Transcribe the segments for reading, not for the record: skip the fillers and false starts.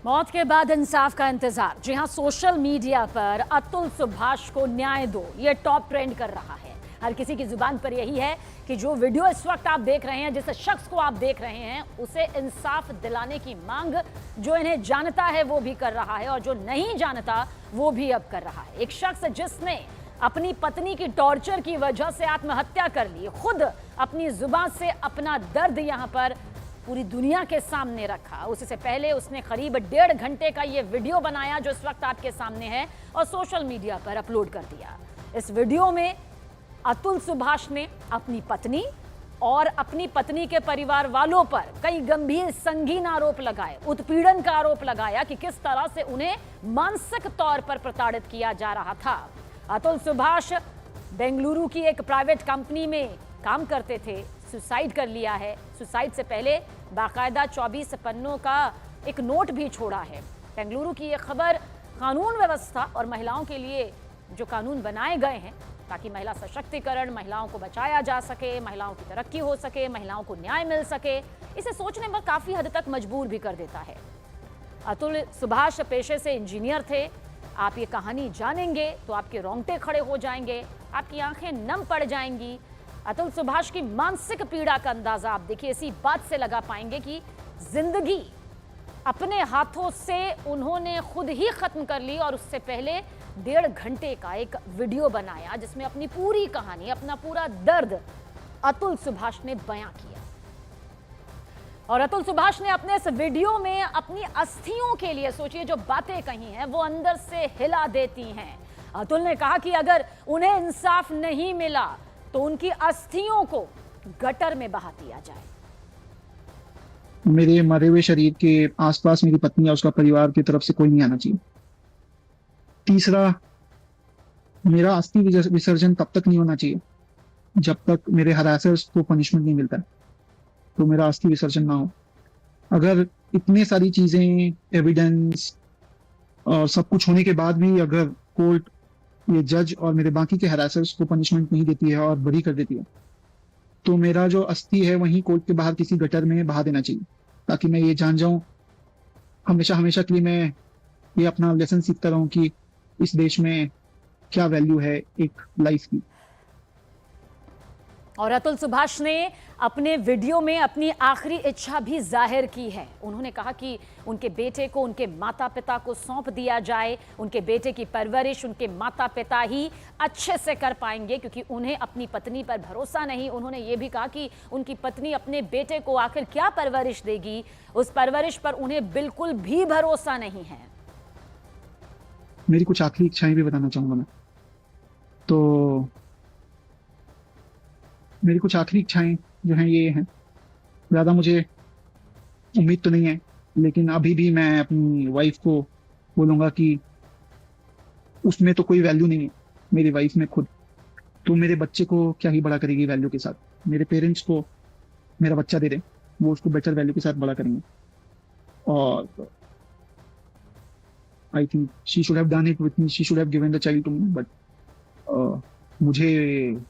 मौत के बाद इंसाफ का इंतजार। जी हां, सोशल मीडिया पर अतुल सुभाष को न्याय दो, ये टॉप ट्रेंड कर रहा है। हर किसी की जुबान पर यही है कि जो वीडियो इस वक्त आप देख रहे हैं, जिस शख्स को आप देख रहे हैं, उसे इंसाफ दिलाने की मांग जो इन्हें जानता है वो भी कर रहा है और जो नहीं जानता वो भी अब कर रहा है। एक शख्स जिसने अपनी पत्नी की टॉर्चर की वजह से आत्महत्या कर ली, खुद अपनी जुबान से अपना दर्द यहां पर पूरी दुनिया के सामने रखा। उससे पहले उसने करीब 1.5 घंटे का ये वीडियो बनाया जो इस वक्त आपके सामने है और सोशल मीडिया पर अपलोड कर दिया। इस वीडियो में अतुल सुभाष ने अपनी पत्नी और अपनी पत्नी के परिवार वालों पर कई गंभीर संगीन आरोप लगाए, उत्पीड़न का आरोप लगाया कि किस तरह से उन्हें मानसिक तौर पर प्रताड़ित किया जा रहा था। अतुल सुभाष बेंगलुरु की एक प्राइवेट कंपनी में काम करते थे, सुसाइड कर लिया है। सुसाइड से पहले बाकायदा 24 पन्नों का एक नोट भी छोड़ा है। बेंगलुरु की यह खबर कानून व्यवस्था और महिलाओं के लिए जो कानून बनाए गए हैं ताकि महिला सशक्तिकरण, महिलाओं को बचाया जा सके, महिलाओं की तरक्की हो सके, महिलाओं को न्याय मिल सके, इसे सोचने पर काफी हद तक मजबूर भी कर देता है। अतुल सुभाष पेशे से इंजीनियर थे। आप ये कहानी जानेंगे तो आपके रोंगटे खड़े हो जाएंगे, आपकी आंखें नम पड़ जाएंगी। अतुल सुभाष की मानसिक पीड़ा का अंदाजा आप देखिए इसी बात से लगा पाएंगे कि जिंदगी अपने हाथों से उन्होंने खुद ही खत्म कर ली और उससे पहले 1.5 घंटे का एक वीडियो बनाया जिसमें अपनी पूरी कहानी, अपना पूरा दर्द अतुल सुभाष ने बयां किया। और अतुल सुभाष ने अपने इस वीडियो में अपनी अस्थियों के लिए, सोचिए, जो बातें कही हैं वो अंदर से हिला देती हैं। अतुल ने कहा कि अगर उन्हें इंसाफ नहीं मिला तो उनकी अस्थियों को गटर में बहा दिया जाए। मेरे मरे हुए शरीर के आसपास मेरी पत्नी या उसका परिवार की तरफ से कोई नहीं आना चाहिए। तीसरा, मेरा अस्थि विसर्जन तब तक नहीं होना चाहिए जब तक मेरे हरासर्स को पनिशमेंट नहीं मिलता, तो मेरा अस्थि विसर्जन ना हो। अगर इतने सारी चीजें, एविडेंस और सब कुछ होने के बाद भी अगर कोर्ट, ये जज और मेरे बाकी के हरासर्स को पनिशमेंट नहीं देती है और बरी कर देती है, तो मेरा जो अस्थि है वहीं कोर्ट के बाहर किसी गटर में बहा देना चाहिए, ताकि मैं ये जान जाऊं हमेशा हमेशा के लिए, मैं ये अपना लेसन सीखता रहूं कि इस देश में क्या वैल्यू है एक लाइफ की। और अतुल सुभाष ने अपने वीडियो में अपनी आखिरी इच्छा भी जाहिर की है। उन्होंने कहा कि उनके बेटे को उनके माता पिता को सौंप दिया जाए। उनके बेटे की परवरिश उनके माता पिता ही अच्छे से कर पाएंगे क्योंकि उन्हें अपनी पत्नी पर भरोसा नहीं। उन्होंने ये भी कहा कि उनकी पत्नी अपने बेटे को आखिर क्या परवरिश देगी, उस परवरिश पर उन्हें बिल्कुल भी भरोसा नहीं है। मेरी कुछ आखिरी इच्छाएं भी बताना चाहूंगा मैं। तो मेरी कुछ आखिरी इच्छाएं जो हैं ये हैं, ज़्यादा मुझे उम्मीद तो नहीं है, लेकिन अभी भी मैं अपनी वाइफ को बोलूँगा कि उसमें तो कोई वैल्यू नहीं है, मेरी वाइफ में खुद। तो मेरे बच्चे को क्या ही बड़ा करेगी वैल्यू के साथ। मेरे पेरेंट्स को मेरा बच्चा दे दे, वो उसको बेटर वैल्यू के साथ बड़ा करेंगे। और I think she should have done it with me, she should have given the child to me, but मुझे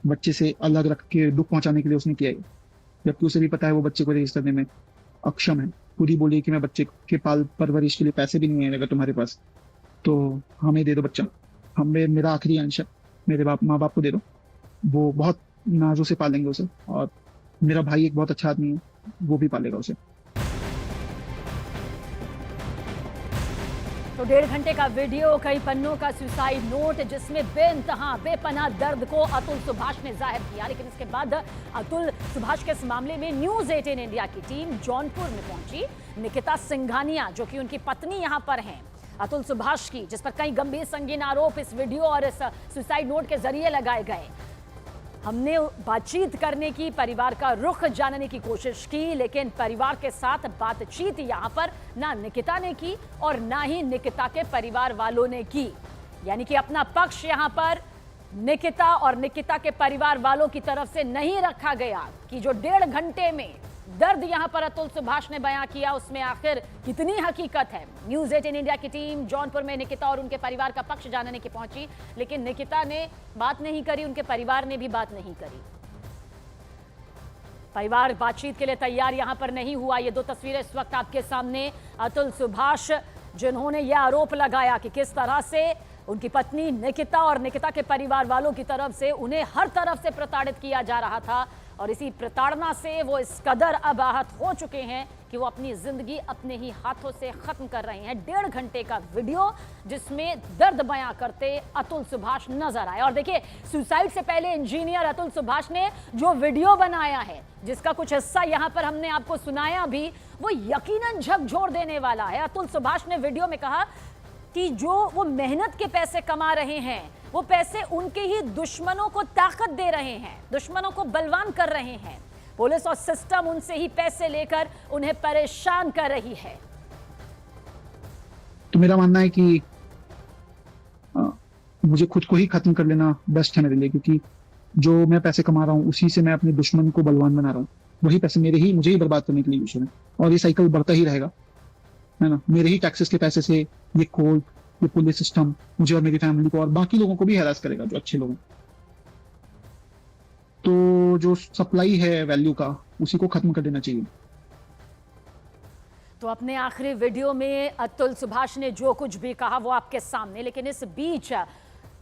बच्चे से अलग रख के दुख पहुंचाने के लिए उसने किया है, जबकि उसे भी पता है वो बच्चे को रेज करने में अक्षम है। खुद ही बोली कि मैं बच्चे के पाल परवरिश के लिए पैसे भी नहीं है, अगर तुम्हारे पास तो हमें दे दो बच्चा, हमें, मेरा आखिरी अंश है, मेरे माँ बाप को दे दो, वो बहुत नाजों से पालेंगे उसे। और मेरा भाई एक बहुत अच्छा आदमी है, वो भी पालेगा उसे। तो 1.5 घंटे का वीडियो, कई पन्नों का सुसाइड नोट जिसमें बेइंतहा बेपनाह दर्द को अतुल सुभाष ने जाहिर किया। लेकिन इसके बाद अतुल सुभाष के इस मामले में न्यूज़ 18 इंडिया की टीम जौनपुर में पहुंची। निकिता सिंघानिया जो कि उनकी पत्नी यहां पर हैं अतुल सुभाष की, जिस पर कई गंभीर संगीन आरोप इस वीडियो और इस सुसाइड नोट के जरिए लगाए गए। हमने बातचीत करने की, परिवार का रुख जानने की कोशिश की, लेकिन परिवार के साथ बातचीत यहां पर ना निकिता ने की और ना ही निकिता के परिवार वालों ने की। यानी कि अपना पक्ष यहां पर निकिता और निकिता के परिवार वालों की तरफ से नहीं रखा गया कि जो 1.5 घंटे में दर्द यहां पर अतुल सुभाष ने बयां किया उसमें आखिर कितनी हकीकत है। न्यूज़ 18 इंडिया की टीम जौनपुर में निकिता और उनके परिवार का पक्ष जानने की पहुंची, लेकिन निकिता ने बात नहीं करी, उनके परिवार ने भी बात नहीं करी। परिवार बातचीत के लिए तैयार यहां पर नहीं हुआ। ये दो तस्वीरें इस वक्त आपके सामने। अतुल सुभाष जिन्होंने यह आरोप लगाया कि किस तरह से उनकी पत्नी निकिता और निकिता के परिवार वालों की तरफ से उन्हें हर तरफ से प्रताड़ित किया जा रहा था, और इसी प्रताड़ना से वो इस कदर अब आहत हो चुके हैं कि वो अपनी जिंदगी अपने ही हाथों से खत्म कर रहे हैं। 1.5 घंटे का वीडियो जिसमें दर्द बयां करते अतुल सुभाष नजर आए। और देखिए, सुसाइड से पहले इंजीनियर अतुल सुभाष ने जो वीडियो बनाया है, जिसका कुछ हिस्सा यहां पर हमने आपको सुनाया भी, वो यकीनन झकझोर देने वाला है। अतुल सुभाष ने वीडियो में कहा कि जो वो मेहनत के पैसे कमा रहे हैं, वो पैसे उनके ही दुश्मनों को ताकत दे रहे हैं, दुश्मनों को बलवान कर रहे हैं। पुलिस और सिस्टम उनसे ही पैसे लेकर उन्हें परेशान कर रही है। तो मेरा मानना है कि मुझे खुद को ही खत्म कर लेना बेस्ट है मेरे लिए, क्योंकि जो मैं पैसे कमा रहा हूँ उसी से मैं अपने दुश्मन को बलवान बना रहा हूँ। वही पैसे मुझे ही बर्बाद करने के लिए यूज है, और ये साइकिल बढ़ता ही रहेगा, है ना। मेरे ही टैक्सेस के पैसे से ये कोर्ट, ये पुलिस सिस्टम मुझे और मेरी फैमिली को और बाकी लोगों को भी हैरास करेगा, जो अच्छे लोग। तो जो सप्लाई है वैल्यू का, उसी को खत्म कर देना चाहिए। तो अपने आखिरी वीडियो में अतुल सुभाष ने जो कुछ भी कहा वो आपके सामने, लेकिन इस बीच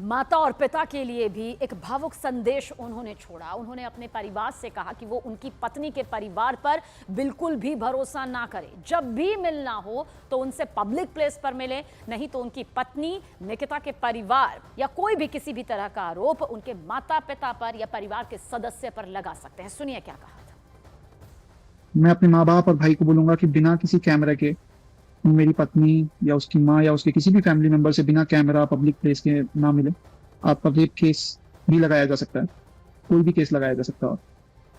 माता और पिता के लिए भी एक भावुक संदेश उन्होंने छोड़ा। उन्होंने अपने परिवार से कहा कि वो उनकी पत्नी के परिवार पर बिल्कुल भी भरोसा ना करें। जब भी मिलना हो तो उनसे पब्लिक प्लेस पर मिले, नहीं तो उनकी पत्नी, निकिता के परिवार या कोई भी किसी भी तरह का आरोप उनके माता पिता पर या परिवार के सदस्य पर लगा सकते हैं। सुनिए क्या कहा था। मैं अपने माँ बाप और भाई को बोलूंगा कि बिना किसी कैमरे के मेरी पत्नी या उसकी माँ या उसके किसी भी फैमिली मेंबर से बिना कैमरा पब्लिक प्लेस के ना मिले। आपका रेप केस भी लगाया जा सकता है, कोई भी केस लगाया जा सकता है।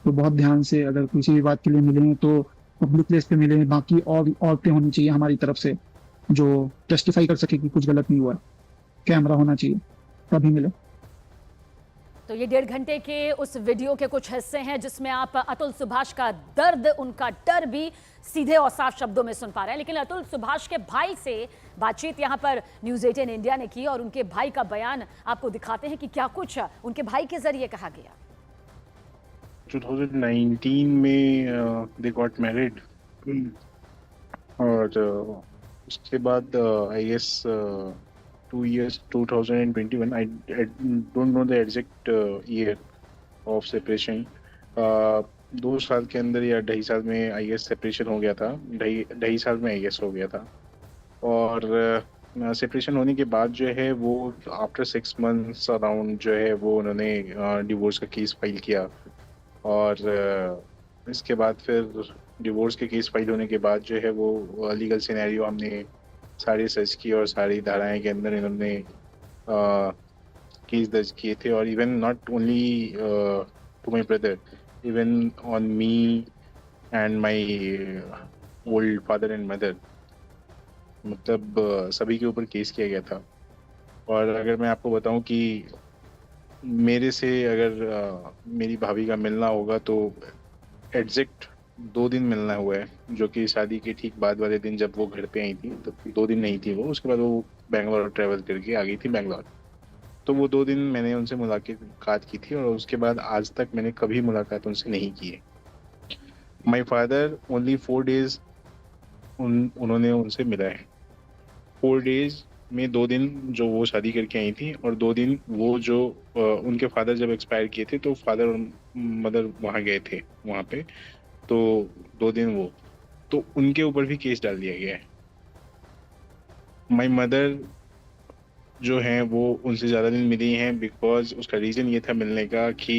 तो बहुत ध्यान से, अगर किसी भी बात के लिए मिले तो पब्लिक प्लेस पे मिले। बाकी और औरतें होनी चाहिए हमारी तरफ से जो टेस्टिफाई कर सके कि कुछ गलत नहीं हुआ है। कैमरा होना चाहिए, तभी मिले। तो ये 1.5 घंटे के उस वीडियो के कुछ हिस्से हैं जिसमें आप अतुल सुभाष का दर्द, उनका डर भी सीधे और साफ शब्दों में सुन पा रहे हैं। लेकिन अतुल सुभाष के भाई से बातचीत यहां पर न्यूज़ 18 इंडिया ने की और उनके भाई का बयान आपको दिखाते हैं कि क्या कुछ उनके भाई के जरिए कहा गया। 2019 में दे गॉट मैरिड, और उसके बाद I guess 2 years 2021, I don't know the exact year of separation. 2 साल के अंदर या 2.5 साल में आई गेस सेपरेशन हो गया था। 2.5 साल में आई गेस हो गया था। और सेपरेशन होने के बाद जो है वो आफ्टर 6 months अराउंड जो है वो उन्होंने डिवोर्स का केस फाइल किया। और इसके बाद फिर डिवोर्स के केस फाइल होने के बाद जो है वो लीगल सिनेरियो हमने सारी सर्च की और सारी धाराएं के अंदर इन्होंने केस दर्ज किए थे। और even not only to my brother, even on me and my old father and mother, मतलब सभी के ऊपर केस किया गया था। और अगर मैं आपको बताऊं कि मेरे से अगर मेरी भाभी का मिलना होगा तो एग्जैक्ट 2 दिन मिलना हुआ है, जो कि शादी के ठीक बाद वाले दिन जब वो घर पे आई थी। तो 2 दिन नहीं थी वो, उसके बाद वो बेंगलोर ट्रैवल करके आ गई थी बेंगलोर। तो वो 2 दिन मैंने उनसे मुलाकात की थी, और उसके बाद आज तक मैंने कभी मुलाकात उनसे नहीं की है। माई फादर ओनली 4 days उन्होंने उनसे मिला है। 4 days में 2 दिन जो वो शादी करके आई थी, और 2 दिन वो जो उनके फादर जब एक्सपायर किए थे तो फादर और मदर वहाँ गए थे वहाँ पे। तो 2 दिन वो, तो उनके ऊपर भी केस डाल दिया गया है। माई मदर जो हैं वो उनसे ज़्यादा दिन मिली हैं, बिकॉज उसका रीज़न ये था मिलने का कि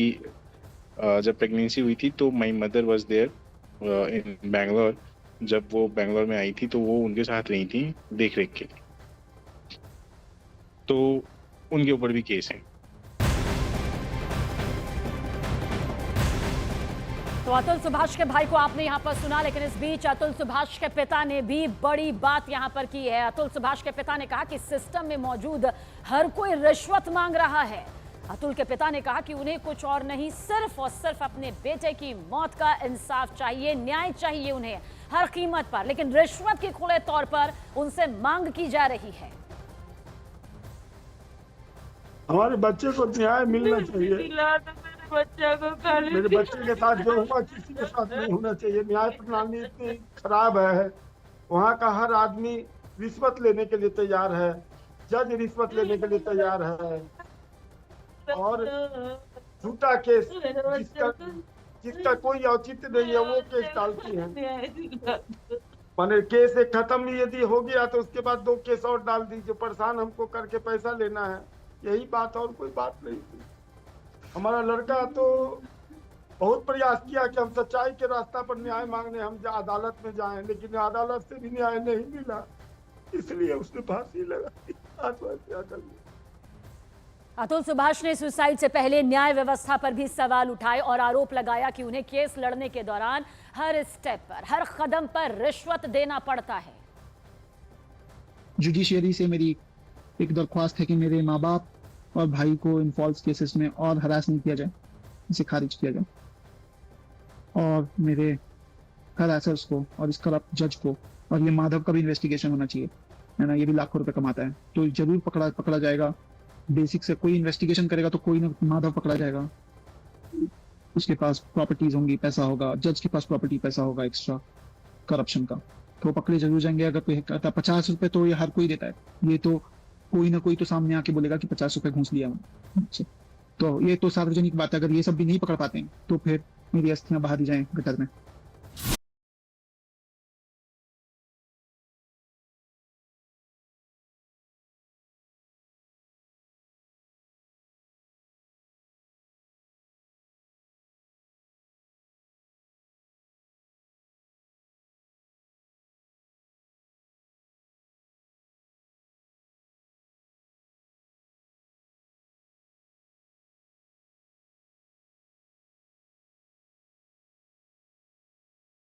जब प्रेगनेंसी हुई थी तो my mother was there in Bangalore. जब वो बेंगलोर में आई थी तो वो उनके साथ रही थी देख रेख के लिए, तो उनके ऊपर भी केस है। तो अतुल सुभाष के भाई को आपने यहां पर सुना, लेकिन इस बीच अतुल सुभाष के पिता ने भी बड़ी बात यहां पर की है। अतुल सुभाष के पिता ने कहा कि सिस्टम में मौजूद हर कोई रिश्वत मांग रहा है। अतुल के पिता ने कहा कि उन्हें कुछ और नहीं, सिर्फ और सिर्फ अपने बेटे की मौत का इंसाफ चाहिए, न्याय चाहिए उन्हें हर कीमत पर, लेकिन रिश्वत की खुले तौर पर उनसे मांग की जा रही है। हमारे बच्चे को न्याय मिलना चाहिए। बच्चा को खाली मेरे बच्चे के साथ जो हुआ किसी के साथ नहीं होना चाहिए। न्याय प्रणाली इतनी खराब है, वहाँ का हर आदमी रिश्वत लेने के लिए तैयार है, जज रिश्वत लेने के लिए तैयार है, और झूठा केस जिसका कोई औचित्य नहीं है वो केस डालती है। माने केस एक खत्म ही यदि हो गया तो उसके बाद 2 केस और डाल दीजिए, परेशान हमको करके पैसा लेना है, यही बात और कोई बात नहीं थी। हमारा लड़का तो बहुत प्रयास किया कि हम सच्चाई के रास्ता पर न्याय मांगने हम अदालत में जाएं, लेकिन अदालत से भी न्याय नहीं मिला, इसलिए उसने फांसी लगा दी, आत्महत्या कर ली। अतुल सुभाष ने सुसाइड से पहले न्याय व्यवस्था पर भी सवाल उठाए और आरोप लगाया कि उन्हें केस लड़ने के दौरान हर स्टेप पर, हर कदम पर रिश्वत देना पड़ता है। जुडिशियरी से मेरी एक दरख्वास्त है कि मेरे माँ बाप और भाई को इन फॉल्स केसेस में और हरास नहीं किया जाए, इसे खारिज किया जाए, और मेरे हरासर्स को और इस करप्ट जज को, और ये माधव का भी इन्वेस्टिगेशन होना चाहिए, है ना, ये भी लाखों रुपए कमाता है, तो जरूर पकड़ा जाएगा। बेसिक से कोई इन्वेस्टिगेशन करेगा तो कोई ना माधव पकड़ा जाएगा, उसके पास प्रॉपर्टीज होंगी, पैसा होगा, जज के पास प्रॉपर्टी पैसा होगा एक्स्ट्रा करप्शन का, तो पकड़े जरूर जाएंगे। अगर कोई कहता 50 रुपए तो ये हर कोई देता है, ये तो कोई ना कोई तो सामने आके बोलेगा कि 50 रुपए घूस लिया मैंने, तो ये तो सार्वजनिक बात है। अगर ये सब भी नहीं पकड़ पाते हैं तो फिर मेरी अस्थियां बहा दी जाएं गटर में।